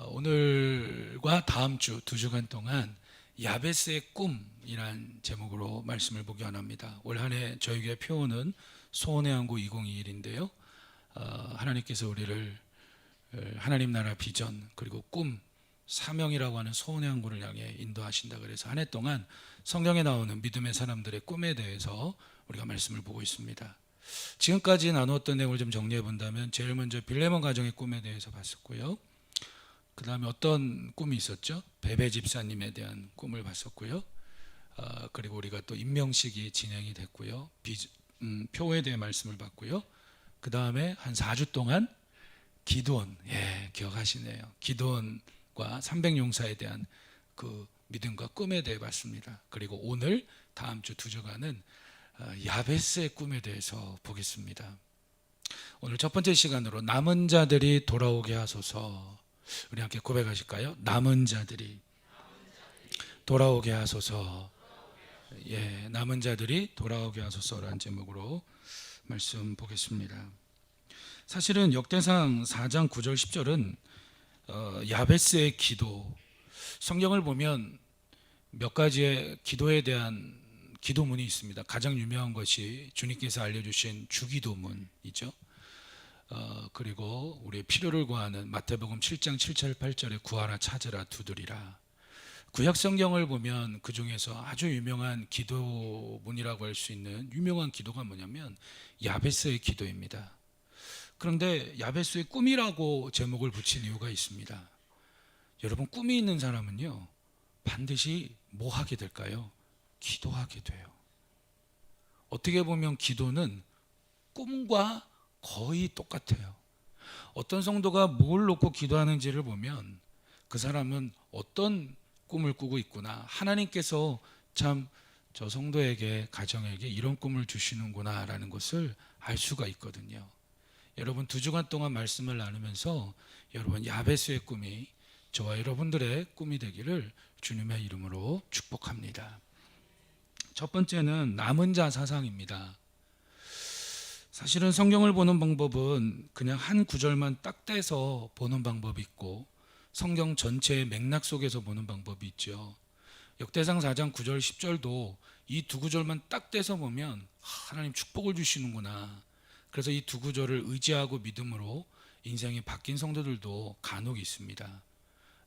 오늘과 다음 주 두 주간 동안 야베스의 꿈이란 제목으로 말씀을 보기 원합니다. 올 한 해 저에게 표어는 소원의 항구 2021인데요. 하나님께서 우리를 하나님 나라 비전 그리고 꿈, 사명이라고 하는 소원의 항구를 향해 인도하신다. 그래서 한 해 동안 성경에 나오는 믿음의 사람들의 꿈에 대해서 우리가 말씀을 보고 있습니다. 지금까지 나누었던 내용을 좀 정리해 본다면 제일 먼저 빌레몬 가정의 꿈에 대해서 봤었고요. 그 다음에 어떤 꿈이 있었죠? 베베 집사님에 대한 꿈을 봤었고요. 그리고 우리가 또 임명식이 진행이 됐고요. 표에 대해 말씀을 봤고요. 그 다음에 한 4주 동안 기드온, 기억하시네요. 기드온과 300용사에 대한 그 믿음과 꿈에 대해 봤습니다. 그리고 오늘 다음 주 두 주간은 야베스의 꿈에 대해서 보겠습니다. 오늘 첫 번째 시간으로 남은 자들이 돌아오게 하소서. 우리 함께 고백하실까요? 남은 자들이 돌아오게 하소서. 남은 자들이 돌아오게 하소서라는 제목으로 말씀 보겠습니다. 사실은 역대상 4장 9절 10절은 야베스의 기도, 성경을 보면 몇 가지의 기도에 대한 기도문이 있습니다. 가장 유명한 것이 주님께서 알려주신 주기도문이죠. 그리고 우리의 필요를 구하는 마태복음 7장 7절 8절에 구하라 찾으라 두드리라. 구약 성경을 보면 그 중에서 아주 유명한 기도문이라고 할 수 있는 유명한 기도가 뭐냐면 야베스의 기도입니다. 그런데 야베스의 꿈이라고 제목을 붙인 이유가 있습니다. 여러분, 꿈이 있는 사람은요 반드시 뭐 하게 될까요? 기도하게 돼요. 어떻게 보면 기도는 꿈과 거의 똑같아요. 어떤 성도가 뭘 놓고 기도하는지를 보면 그 사람은 어떤 꿈을 꾸고 있구나, 하나님께서 참 저 성도에게, 가정에게 이런 꿈을 주시는구나 라는 것을 알 수가 있거든요. 여러분, 두 주간 동안 말씀을 나누면서 여러분 야베스의 꿈이 저와 여러분들의 꿈이 되기를 주님의 이름으로 축복합니다. 첫 번째는 남은 자 사상입니다. 사실은 성경을 보는 방법은 그냥 한 구절만 딱 떼서 보는 방법이 있고 성경 전체의 맥락 속에서 보는 방법이 있죠. 역대상 4장 9절 10절도 이 두 구절만 딱 떼서 보면 하나님 축복을 주시는구나. 그래서 이 두 구절을 의지하고 믿음으로 인생이 바뀐 성도들도 간혹 있습니다.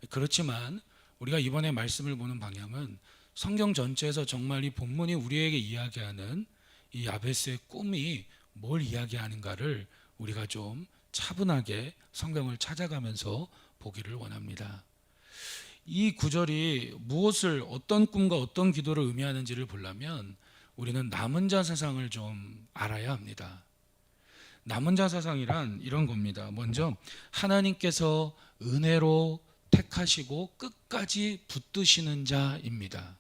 그렇지만 우리가 이번에 말씀을 보는 방향은 성경 전체에서 정말 이 본문이 우리에게 이야기하는 이 야베스의 꿈이 뭘 이야기하는가를 우리가 좀 차분하게 성경을 찾아가면서 보기를 원합니다. 이 구절이 무엇을, 어떤 꿈과 어떤 기도를 의미하는지를 보려면 우리는 남은 자 사상을 좀 알아야 합니다. 남은 자 사상이란 이런 겁니다. 먼저 하나님께서 은혜로 택하시고 끝까지 붙드시는 자입니다.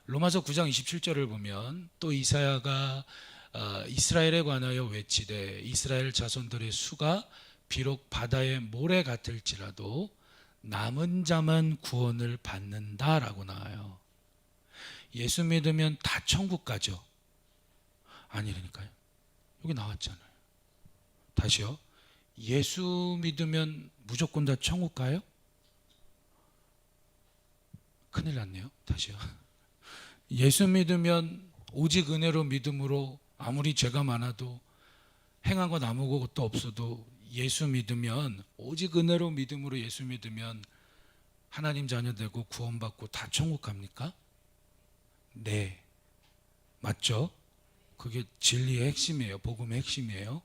로마서 9장 27절을 보면 또 이사야가 이스라엘에 관하여 외치되 이스라엘 자손들의 수가 비록 바다의 모래 같을지라도 남은 자만 구원을 받는다라고 나와요. 예수 믿으면 다 천국 가죠? 아니라니까요. 여기 나왔잖아요. 다시요. 예수 믿으면 무조건 다 천국 가요? 큰일 났네요. 다시요. 예수 믿으면 오직 은혜로 믿음으로 아무리 죄가 많아도 행한 것 아무것도 없어도 예수 믿으면, 오직 은혜로 믿음으로 예수 믿으면 하나님 자녀 되고 구원받고 다 천국 갑니까? 네, 맞죠? 그게 진리의 핵심이에요. 복음의 핵심이에요.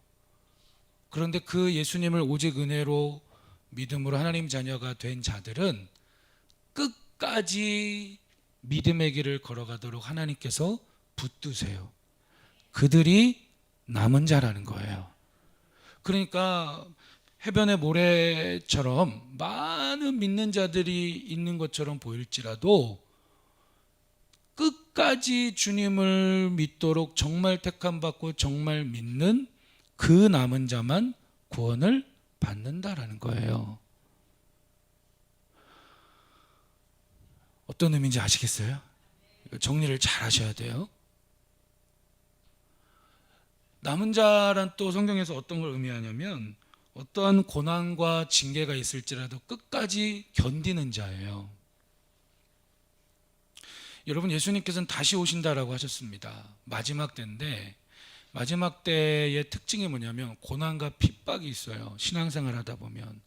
그런데 그 예수님을 오직 은혜로 믿음으로 하나님 자녀가 된 자들은 끝까지 믿음의 길을 걸어가도록 하나님께서 붙드세요. 그들이 남은 자라는 거예요. 그러니까 해변의 모래처럼 많은 믿는 자들이 있는 것처럼 보일지라도 끝까지 주님을 믿도록 정말 택함받고 정말 믿는 그 남은 자만 구원을 받는다라는 거예요. 어떤 의미인지 아시겠어요? 정리를 잘 하셔야 돼요. 남은 자란 또 성경에서 어떤 걸 의미하냐면 어떠한 고난과 징계가 있을지라도 끝까지 견디는 자예요. 여러분, 예수님께서는 다시 오신다라고 하셨습니다. 마지막 때인데, 마지막 때의 특징이 뭐냐면 고난과 핍박이 있어요. 신앙생활 하다 보면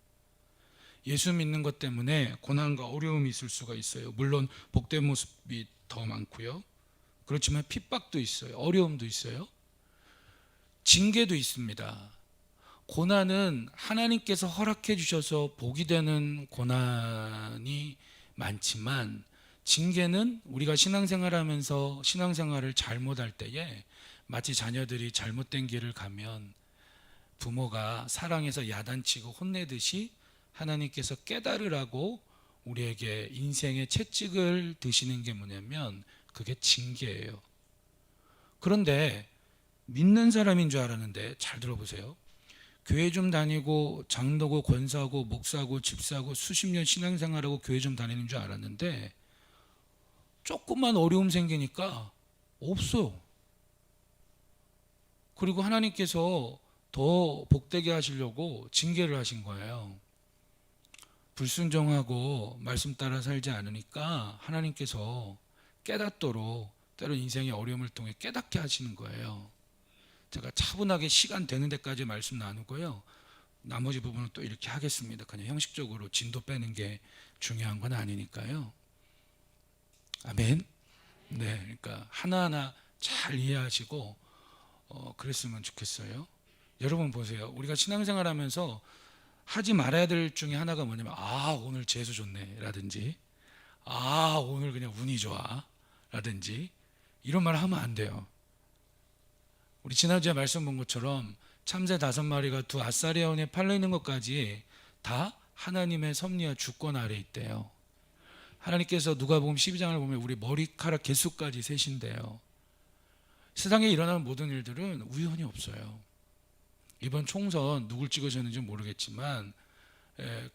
예수 믿는 것 때문에 고난과 어려움이 있을 수가 있어요. 물론 복된 모습이 더 많고요. 그렇지만 핍박도 있어요. 어려움도 있어요. 징계도 있습니다. 고난은 하나님께서 허락해 주셔서 복이 되는 고난이 많지만, 징계는 우리가 신앙생활하면서 신앙생활을 잘못할 때에, 마치 자녀들이 잘못된 길을 가면 부모가 사랑해서 야단치고 혼내듯이 하나님께서 깨달으라고 우리에게 인생의 채찍을 드시는 게 뭐냐면 그게 징계예요. 그런데 믿는 사람인 줄 알았는데, 잘 들어보세요. 교회 좀 다니고 장로고 권사고 목사고 집사고 수십 년 신앙생활하고 교회 좀 다니는 줄 알았는데, 조금만 어려움 생기니까 없어요. 그리고 하나님께서 더 복되게 하시려고 징계를 하신 거예요. 불순종하고 말씀 따라 살지 않으니까 하나님께서 깨닫도록 때로 인생의 어려움을 통해 깨닫게 하시는 거예요. 제가 차분하게 시간 되는 데까지 말씀 나누고요, 나머지 부분은 또 이렇게 하겠습니다. 그냥 형식적으로 진도 빼는 게 중요한 건 아니니까요. 아멘. 네, 그러니까 하나하나 잘 이해하시고 그랬으면 좋겠어요. 여러분 보세요. 우리가 신앙생활하면서 하지 말아야 될 중에 하나가 뭐냐면, 오늘 재수 좋네 라든지, 오늘 그냥 운이 좋아 라든지, 이런 말 하면 안 돼요. 우리 지난주에 말씀 본 것처럼 참새 5마리가 두 아사리아원에 팔려 있는 것까지 다 하나님의 섭리와 주권 아래 있대요. 하나님께서 누가복음 12장을 보면 우리 머리카락 개수까지 세신대요. 세상에 일어나는 모든 일들은 우연이 없어요. 이번 총선 누굴 찍으셨는지 모르겠지만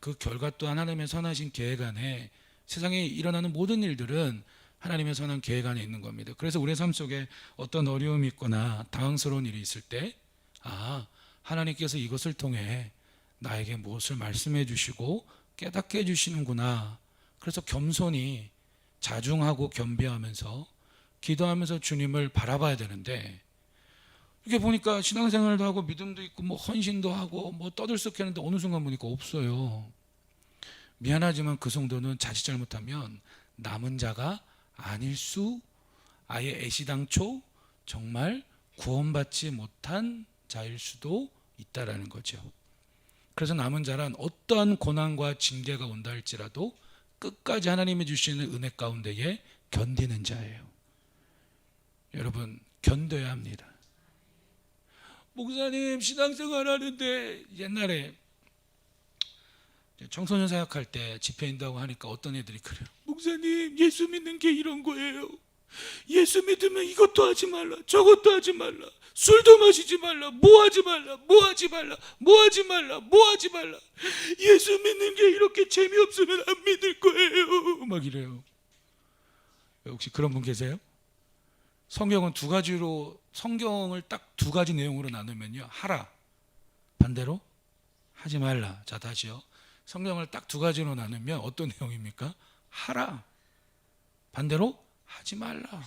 그 결과 또한 하나님의 선하신 계획 안에, 세상에 일어나는 모든 일들은 하나님의 선한 계획 안에 있는 겁니다. 그래서 우리의 삶 속에 어떤 어려움이 있거나 당황스러운 일이 있을 때, 하나님께서 이것을 통해 나에게 무엇을 말씀해 주시고 깨닫게 해 주시는구나. 그래서 겸손히 자중하고 겸비하면서 기도하면서 주님을 바라봐야 되는데, 이게 보니까 신앙생활도 하고 믿음도 있고 뭐 헌신도 하고 뭐 떠들썩했는데 어느 순간 보니까 없어요. 미안하지만 그 정도는 자칫 잘못하면 남은 자가 아닐 수, 아예 애시당초 정말 구원받지 못한 자일 수도 있다라는 거죠. 그래서 남은 자란 어떠한 고난과 징계가 온다 할지라도 끝까지 하나님이 주시는 은혜 가운데에 견디는 자예요. 여러분, 견뎌야 합니다. 목사님, 신앙생활 하는데, 옛날에 청소년 사역할 때 집회 인도하고 하니까 어떤 애들이 그래요. 목사님, 예수 믿는 게 이런 거예요. 예수 믿으면 이것도 하지 말라, 저것도 하지 말라, 술도 마시지 말라, 뭐 하지 말라, 뭐 하지 말라, 뭐 하지 말라, 뭐 하지 말라. 예수 믿는 게 이렇게 재미없으면 안 믿을 거예요. 막 이래요. 혹시 그런 분 계세요? 성경은 성경을 딱 두 가지 내용으로 나누면요, 하라, 반대로 하지 말라. 자, 다시요. 성경을 딱 두 가지로 나누면 어떤 내용입니까? 하라, 반대로 하지 말라.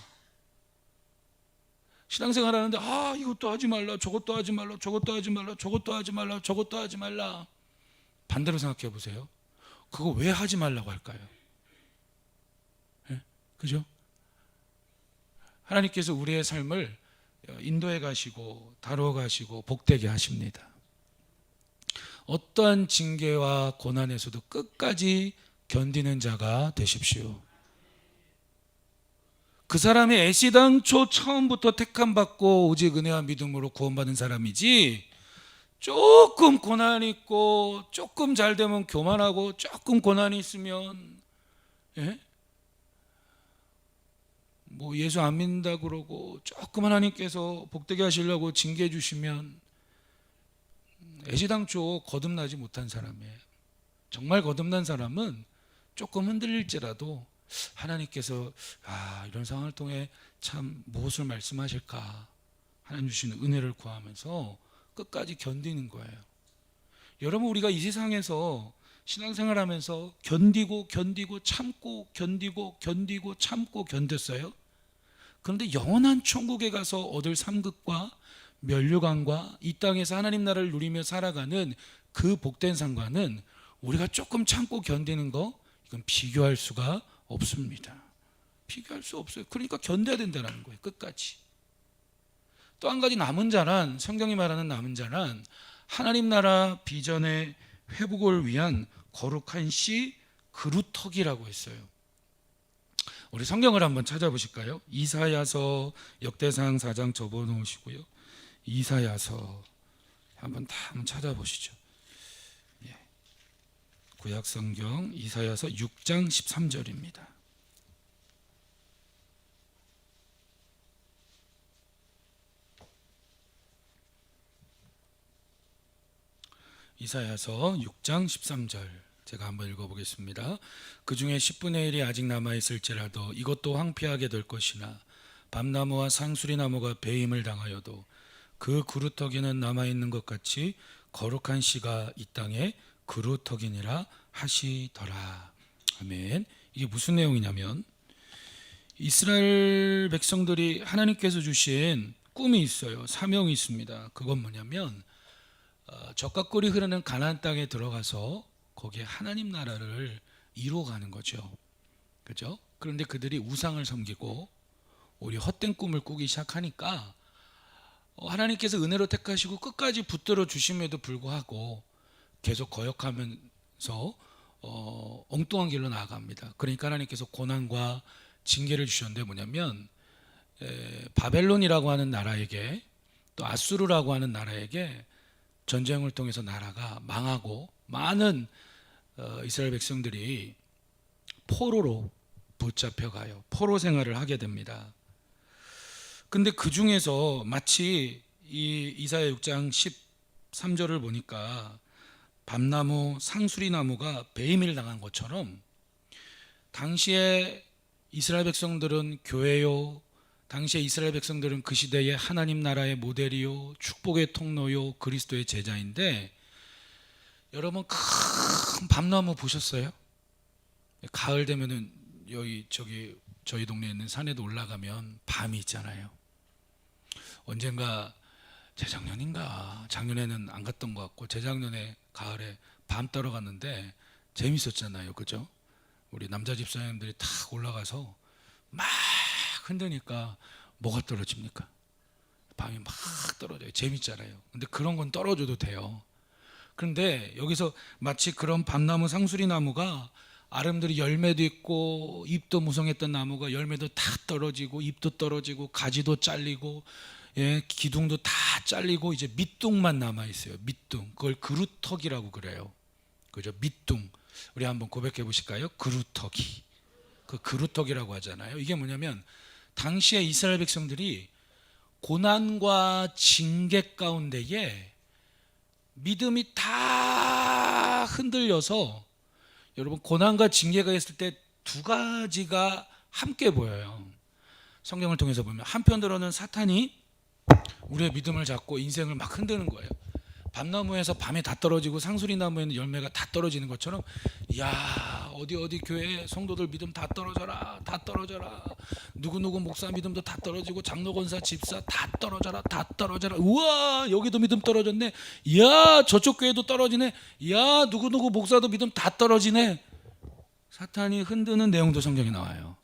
신앙생활 하는데 이것도 하지 말라, 저것도 하지 말라, 저것도 하지 말라, 저것도 하지 말라, 저것도 하지 말라. 반대로 생각해 보세요. 그거 왜 하지 말라고 할까요? 그죠? 하나님께서 우리의 삶을 인도해 가시고 다루어 가시고 복되게 하십니다. 어떠한 징계와 고난에서도 끝까지 견디는 자가 되십시오. 그 사람이 애시당초 처음부터 택함받고 오직 은혜와 믿음으로 구원받은 사람이지, 조금 고난이 있고 조금 잘 되면 교만하고 조금 고난이 있으면 뭐 예수 안 믿는다 그러고 조금 하나님께서 복되게 하시려고 징계해 주시면 애시당초 거듭나지 못한 사람이에요. 정말 거듭난 사람은 조금 흔들릴지라도 하나님께서 이런 상황을 통해 참 무엇을 말씀하실까, 하나님 주시는 은혜를 구하면서 끝까지 견디는 거예요. 여러분, 우리가 이 세상에서 신앙생활하면서 견디고 참고 참고 견뎠어요. 그런데 영원한 천국에 가서 얻을 상급과 면류관과 이 땅에서 하나님 나라를 누리며 살아가는 그 복된 상관은 우리가 조금 참고 견디는 거, 이건 비교할 수가 없습니다. 비교할 수 없어요. 그러니까 견뎌야 된다는 거예요, 끝까지. 또 한 가지 남은 자란, 성경이 말하는 남은 자란 하나님 나라 비전의 회복을 위한 거룩한 씨 그루터기라고 했어요. 우리 성경을 한번 찾아보실까요? 이사야서, 역대상 4장 접어놓으시고요. 이사야서 한번 찾아보시죠. 구약성경 이사야서 6장 13절입니다. 이사야서 6장 13절 제가 한번 읽어보겠습니다. 그 중에 10분의 1이 아직 남아있을지라도 이것도 황폐하게 될 것이나 밤나무와 상수리나무가 배임을 당하여도 그 그루터기는 남아있는 것 같이 거룩한 씨가 이 땅에 그루터기니라 하시더라. 아멘. 이게 무슨 내용이냐면 이스라엘 백성들이 하나님께서 주신 꿈이 있어요. 사명이 있습니다. 그건 뭐냐면 젖과 꿀이 흐르는 가나안 땅에 들어가서 거기에 하나님 나라를 이루어가는 거죠. 그죠? 그런데 그들이 우상을 섬기고 오히려 헛된 꿈을 꾸기 시작하니까 하나님께서 은혜로 택하시고 끝까지 붙들어 주심에도 불구하고 계속 거역하면서 엉뚱한 길로 나아갑니다. 그러니까 하나님께서 고난과 징계를 주셨는데 뭐냐면 바벨론이라고 하는 나라에게 또 아수르라고 하는 나라에게 전쟁을 통해서 나라가 망하고 많은 이스라엘 백성들이 포로로 붙잡혀가요. 포로 생활을 하게 됩니다. 근데 그 중에서 마치 이 이사야 6장 13절을 보니까 밤나무, 상수리나무가 배임을 당한 것처럼 당시에 이스라엘 백성들은 교회요, 당시에 이스라엘 백성들은 그 시대의 하나님 나라의 모델이요, 축복의 통로요, 그리스도의 제자인데 여러분 큰 밤나무 보셨어요? 가을 되면은 저희 동네에 있는 산에도 올라가면 밤이 있잖아요. 언젠가 재작년인가 작년에는 안 갔던 것 같고 재작년에 가을에 밤 따러 갔는데 재밌었잖아요. 그죠? 우리 남자 집사님들이 탁 올라가서 막 흔드니까 뭐가 떨어집니까? 밤이 막 떨어져요. 재밌잖아요. 근데 그런 건 떨어져도 돼요. 그런데 여기서 마치 그런 밤나무, 상수리 나무가 아름드리 열매도 있고 잎도 무성했던 나무가 열매도 다 떨어지고 잎도 떨어지고 가지도 잘리고 기둥도 다 잘리고 이제 밑둥만 남아 있어요. 밑둥. 그걸 그루터기라고 그래요. 그죠? 밑둥. 우리 한번 고백해 보실까요? 그루터기. 그 그루터기라고 하잖아요. 이게 뭐냐면 당시에 이스라엘 백성들이 고난과 징계 가운데에 믿음이 다 흔들려서 여러분 고난과 징계가 있을 때 두 가지가 함께 보여요. 성경을 통해서 보면 한편으로는 사탄이 우리의 믿음을 잡고 인생을 막 흔드는 거예요. 밤나무에서 밤에 다 떨어지고 상수리나무에는 열매가 다 떨어지는 것처럼 야 어디 교회 성도들 믿음 다 떨어져라, 다 떨어져라. 누구 목사 믿음도 다 떨어지고 장로 권사 집사 다 떨어져라, 다 떨어져라. 우와 여기도 믿음 떨어졌네. 야 저쪽 교회도 떨어지네. 야 누구 목사도 믿음 다 떨어지네. 사탄이 흔드는 내용도 성경에 나와요.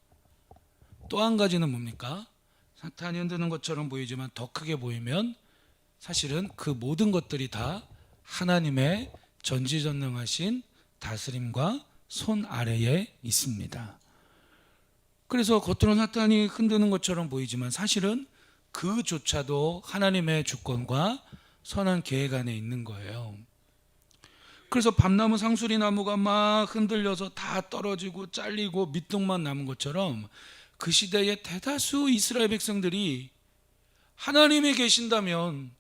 또 한 가지는 뭡니까? 사탄이 흔드는 것처럼 보이지만 더 크게 보이면 사실은 그 모든 것들이 다 하나님의 전지전능하신 다스림과 손 아래에 있습니다. 그래서 겉으로는 사탄이 흔드는 것처럼 보이지만 사실은 그조차도 하나님의 주권과 선한 계획 안에 있는 거예요. 그래서 밤나무, 상수리나무가 막 흔들려서 다 떨어지고 잘리고 밑둥만 남은 것처럼 그 시대의 대다수 이스라엘 백성들이 하나님이 계신다면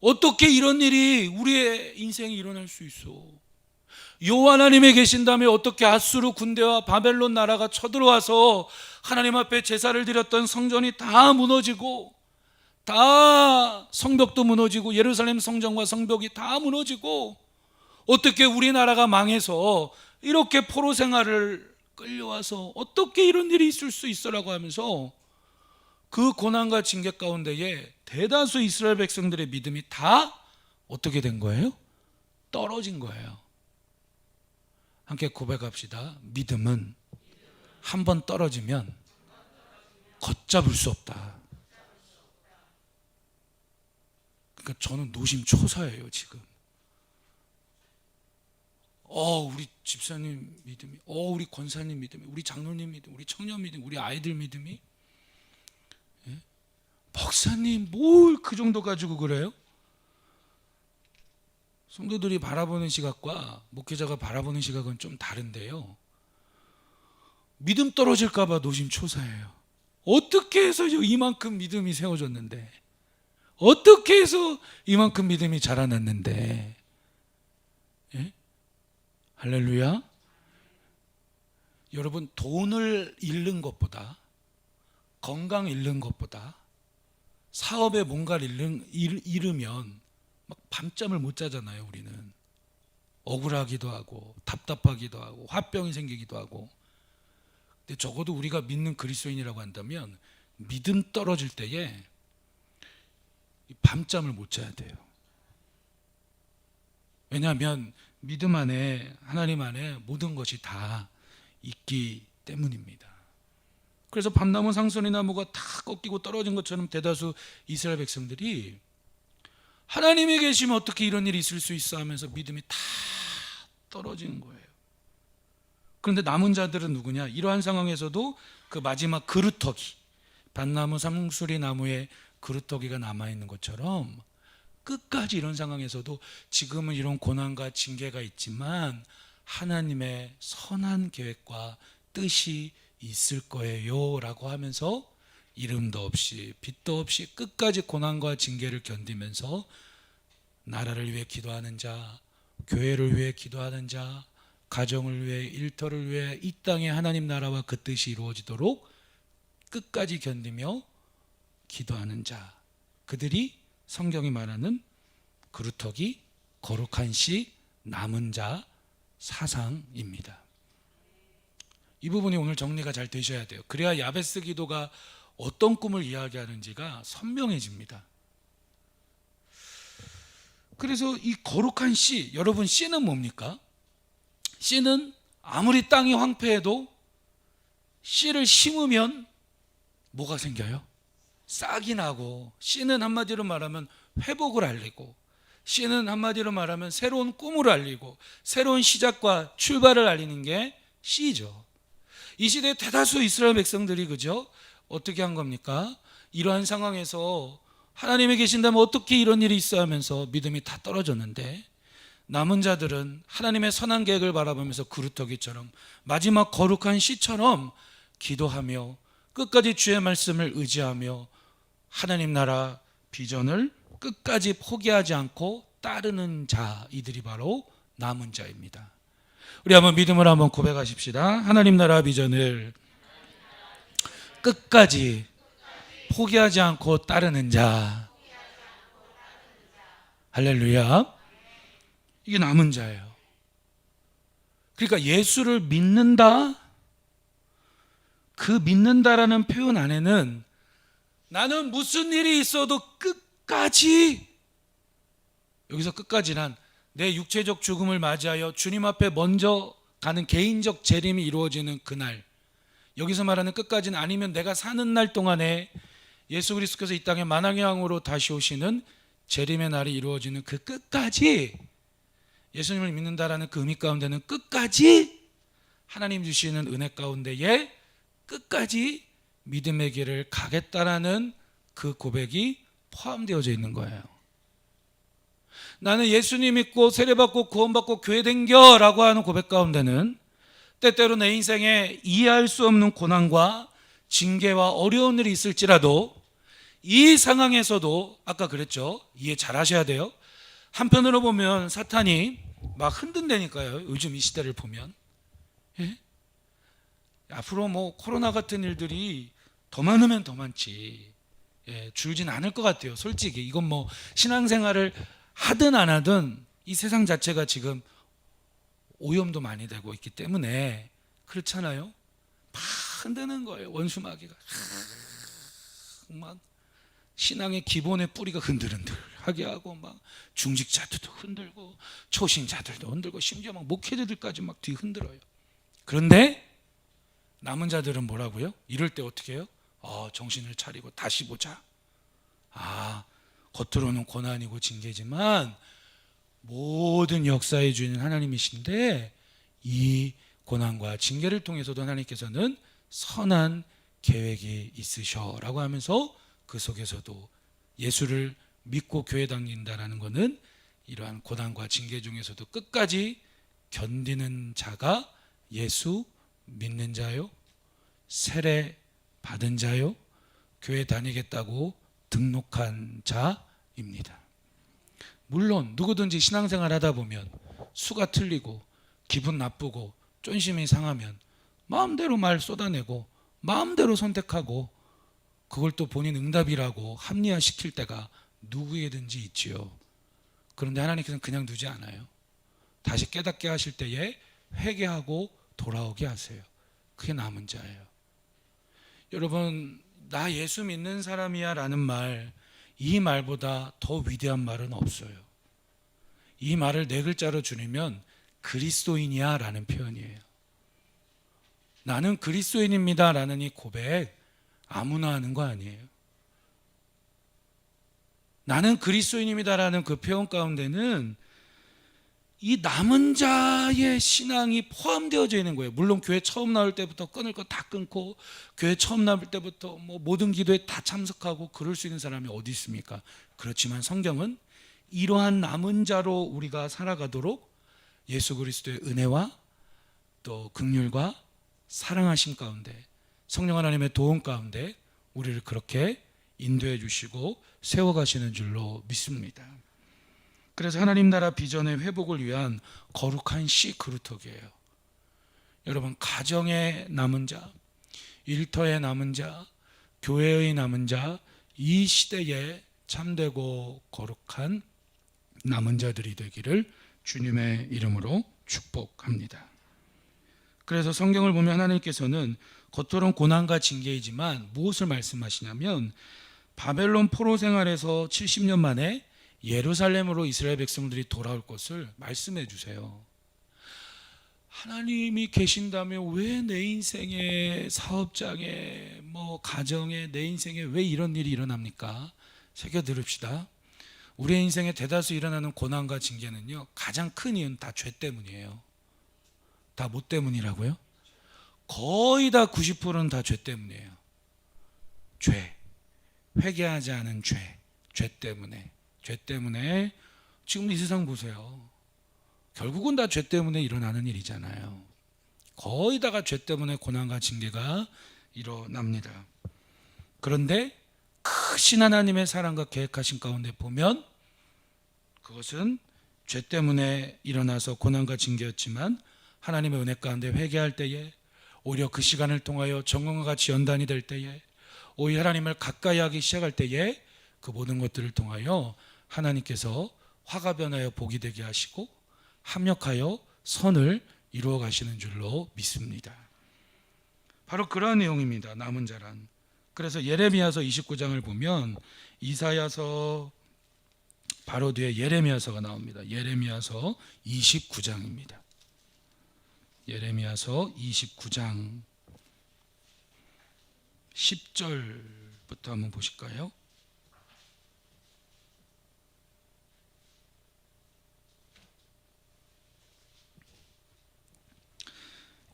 어떻게 이런 일이 우리의 인생에 일어날 수 있어? 여호와 하나님이 계신다면 어떻게 아수르 군대와 바벨론 나라가 쳐들어와서 하나님 앞에 제사를 드렸던 성전이 다 무너지고 다 성벽도 무너지고 예루살렘 성전과 성벽이 다 무너지고 어떻게 우리나라가 망해서 이렇게 포로 생활을 끌려와서 어떻게 이런 일이 있을 수 있어라고 하면서 그 고난과 징계 가운데에 대다수 이스라엘 백성들의 믿음이 다 어떻게 된 거예요? 떨어진 거예요. 함께 고백합시다. 믿음은 한번 떨어지면 걷잡을 수 없다. 그러니까 저는 노심초사예요 지금. 우리 집사님 믿음이, 우리 권사님 믿음이, 우리 장로님 믿음, 우리 청년 믿음, 우리 아이들 믿음이, 예? 목사님 뭘 그 정도 가지고 그래요? 성도들이 바라보는 시각과 목회자가 바라보는 시각은 좀 다른데요, 믿음 떨어질까 봐 노심초사해요. 어떻게 해서 이만큼 믿음이 세워졌는데, 어떻게 해서 이만큼 믿음이 자라났는데, 예? 할렐루야. 여러분, 돈을 잃는 것보다, 건강 잃는 것보다, 사업에 뭔가를 잃으면 막 밤잠을 못 자잖아요. 우리는 억울하기도 하고 답답하기도 하고 화병이 생기기도 하고. 근데 적어도 우리가 믿는 그리스도인이라고 한다면 믿음 떨어질 때에 밤잠을 못 자야 돼요. 왜냐하면 믿음 안에, 하나님 안에 모든 것이 다 있기 때문입니다. 그래서 밤나무 상선이 나무가 다 꺾이고 떨어진 것처럼 대다수 이스라엘 백성들이 하나님이 계시면 어떻게 이런 일이 있을 수 있어 하면서 믿음이 다 떨어지는 거예요. 그런데 남은 자들은 누구냐? 이러한 상황에서도 그 마지막 그루터기, 밭나무 상수리 나무에 그루터기가 남아있는 것처럼 끝까지 이런 상황에서도 지금은 이런 고난과 징계가 있지만 하나님의 선한 계획과 뜻이 있을 거예요 라고 하면서 이름도 없이 빛도 없이 끝까지 고난과 징계를 견디면서 나라를 위해 기도하는 자, 교회를 위해 기도하는 자, 가정을 위해, 일터를 위해 이 땅에 하나님 나라와 그 뜻이 이루어지도록 끝까지 견디며 기도하는 자, 그들이 성경이 말하는 그루터기, 거룩한 씨, 남은 자 사상입니다. 이 부분이 오늘 정리가 잘 되셔야 돼요. 그래야 야베스 기도가 어떤 꿈을 이야기하는지가 선명해집니다. 그래서 이 거룩한 씨, 여러분 씨는 뭡니까? 씨는 아무리 땅이 황폐해도 씨를 심으면 뭐가 생겨요? 싹이 나고, 씨는 한마디로 말하면 회복을 알리고, 씨는 한마디로 말하면 새로운 꿈을 알리고 새로운 시작과 출발을 알리는 게 씨죠. 이 시대에 대다수 이스라엘 백성들이 그죠? 어떻게 한 겁니까? 이러한 상황에서 하나님이 계신다면 어떻게 이런 일이 있어 하면서 믿음이 다 떨어졌는데, 남은 자들은 하나님의 선한 계획을 바라보면서 그루터기처럼 마지막 거룩한 씨처럼 기도하며 끝까지 주의 말씀을 의지하며 하나님 나라 비전을 끝까지 포기하지 않고 따르는 자, 이들이 바로 남은 자입니다. 우리 한번 믿음을 한번 고백하십시다. 하나님 나라 비전을 끝까지 포기하지 않고 따르는 자. 할렐루야. 이게 남은 자예요. 그러니까 예수를 믿는다, 그 믿는다라는 표현 안에는 나는 무슨 일이 있어도 끝까지, 여기서 끝까지란 내 육체적 죽음을 맞이하여 주님 앞에 먼저 가는 개인적 재림이 이루어지는 그날, 여기서 말하는 끝까지는 아니면 내가 사는 날 동안에 예수 그리스도께서 이 땅에 만왕의 왕으로 다시 오시는 재림의 날이 이루어지는 그 끝까지, 예수님을 믿는다라는 그 의미 가운데는 끝까지 하나님 주시는 은혜 가운데에 끝까지 믿음의 길을 가겠다라는 그 고백이 포함되어져 있는 거예요. 나는 예수님 믿고 세례받고 구원받고 교회 댕겨 라고 하는 고백 가운데는 때때로 내 인생에 이해할 수 없는 고난과 징계와 어려운 일이 있을지라도 이 상황에서도 아까 그랬죠, 이해 잘 하셔야 돼요. 한편으로 보면 사탄이 막 흔든다니까요. 요즘 이 시대를 보면, 예? 앞으로 뭐 코로나 같은 일들이 더 많으면 더 많지, 예, 줄진 않을 것 같아요. 솔직히 이건 뭐 신앙생활을 하든 안 하든 이 세상 자체가 지금 오염도 많이 되고 있기 때문에 그렇잖아요. 막 흔드는 거예요. 원수마귀가 막 신앙의 기본의 뿌리가 흔들흔들하게 하고 막 중직자들도 흔들고 초신자들도 흔들고 심지어 막 목회자들까지 막 뒤 흔들어요. 그런데 남은 자들은 뭐라고요? 이럴 때 어떻게 해요? 정신을 차리고 다시 보자. 겉으로는 고난이고 징계지만 모든 역사의 주인은 하나님이신데 이 고난과 징계를 통해서도 하나님께서는 선한 계획이 있으셔라고 하면서 그 속에서도 예수를 믿고 교회 다닌다라는 것은 이러한 고난과 징계 중에서도 끝까지 견디는 자가 예수 믿는 자요, 세례 받은 자요, 교회 다니겠다고 등록한 자입니다. 물론 누구든지 신앙생활 하다 보면 수가 틀리고 기분 나쁘고 쫀심이 상하면 마음대로 말 쏟아내고 마음대로 선택하고 그걸 또 본인 응답이라고 합리화시킬 때가 누구에든지 있지요. 그런데 하나님께서는 그냥 두지 않아요. 다시 깨닫게 하실 때에 회개하고 돌아오게 하세요. 그게 남은 자예요. 여러분, 나 예수 믿는 사람이야 라는 말, 이 말보다 더 위대한 말은 없어요. 이 말을 네 글자로 줄이면 그리스도인이야 라는 표현이에요. 나는 그리스도인입니다 라는 이 고백 아무나 하는 거 아니에요. 나는 그리스도인입니다 라는 그 표현 가운데는 이 남은 자의 신앙이 포함되어져 있는 거예요. 물론 교회 처음 나올 때부터 끊을 거 다 끊고 교회 처음 나올 때부터 모든 기도에 다 참석하고 그럴 수 있는 사람이 어디 있습니까? 그렇지만 성경은 이러한 남은 자로 우리가 살아가도록 예수 그리스도의 은혜와 또 긍휼과 사랑하심 가운데 성령 하나님의 도움 가운데 우리를 그렇게 인도해 주시고 세워가시는 줄로 믿습니다. 그래서 하나님 나라 비전의 회복을 위한 거룩한 씨 그루터기예요. 여러분, 가정의 남은 자, 일터의 남은 자, 교회의 남은 자, 이 시대에 참되고 거룩한 남은 자들이 되기를 주님의 이름으로 축복합니다. 그래서 성경을 보면 하나님께서는 겉으로는 고난과 징계이지만 무엇을 말씀하시냐면 바벨론 포로 생활에서 70년 만에 예루살렘으로 이스라엘 백성들이 돌아올 것을 말씀해 주세요. 하나님이 계신다면 왜 내 인생의 사업장에 가정에 내 인생에 왜 이런 일이 일어납니까? 새겨 들읍시다. 우리의 인생에 대다수 일어나는 고난과 징계는요, 가장 큰 이유는 다 죄 때문이에요. 다 뭐 때문이라고요? 거의 다 90%는 다 죄 때문이에요. 죄. 회개하지 않은 죄. 죄 때문에. 죄 때문에 지금 이 세상 보세요. 결국은 다 죄 때문에 일어나는 일이잖아요. 거의 다가 죄 때문에 고난과 징계가 일어납니다. 그런데 크신 하나님의 사랑과 계획하신 가운데 보면 그것은 죄 때문에 일어나서 고난과 징계였지만 하나님의 은혜 가운데 회개할 때에 오히려 그 시간을 통하여 정금과 같이 연단이 될 때에 오히려 하나님을 가까이 하기 시작할 때에 그 모든 것들을 통하여 하나님께서 화가 변하여 복이 되게 하시고 합력하여 선을 이루어 가시는 줄로 믿습니다. 바로 그러한 내용입니다. 남은 자란. 그래서 예레미야서 29장을 보면 이사야서 바로 뒤에 예레미야서가 나옵니다. 예레미야서 29장입니다. 예레미야서 29장 10절부터 한번 보실까요?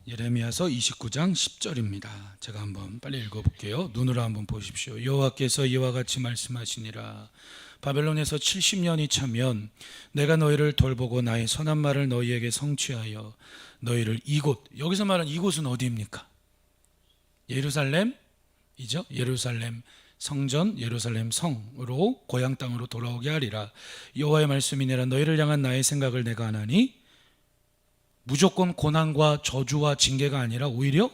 예레미야서 29장 10절입니다. 제가 한번 빨리 읽어볼게요. 눈으로 한번 보십시오. 여호와께서 이와 같이 말씀하시니라. 바벨론에서 70년이 차면 내가 너희를 돌보고 나의 선한 말을 너희에게 성취하여 너희를 이곳, 여기서 말하는 이곳은 어디입니까? 예루살렘이죠. 예루살렘 성전, 예루살렘 성으로 고향 땅으로 돌아오게 하리라. 여호와의 말씀이니라. 너희를 향한 나의 생각을 내가 하나니 무조건 고난과 저주와 징계가 아니라 오히려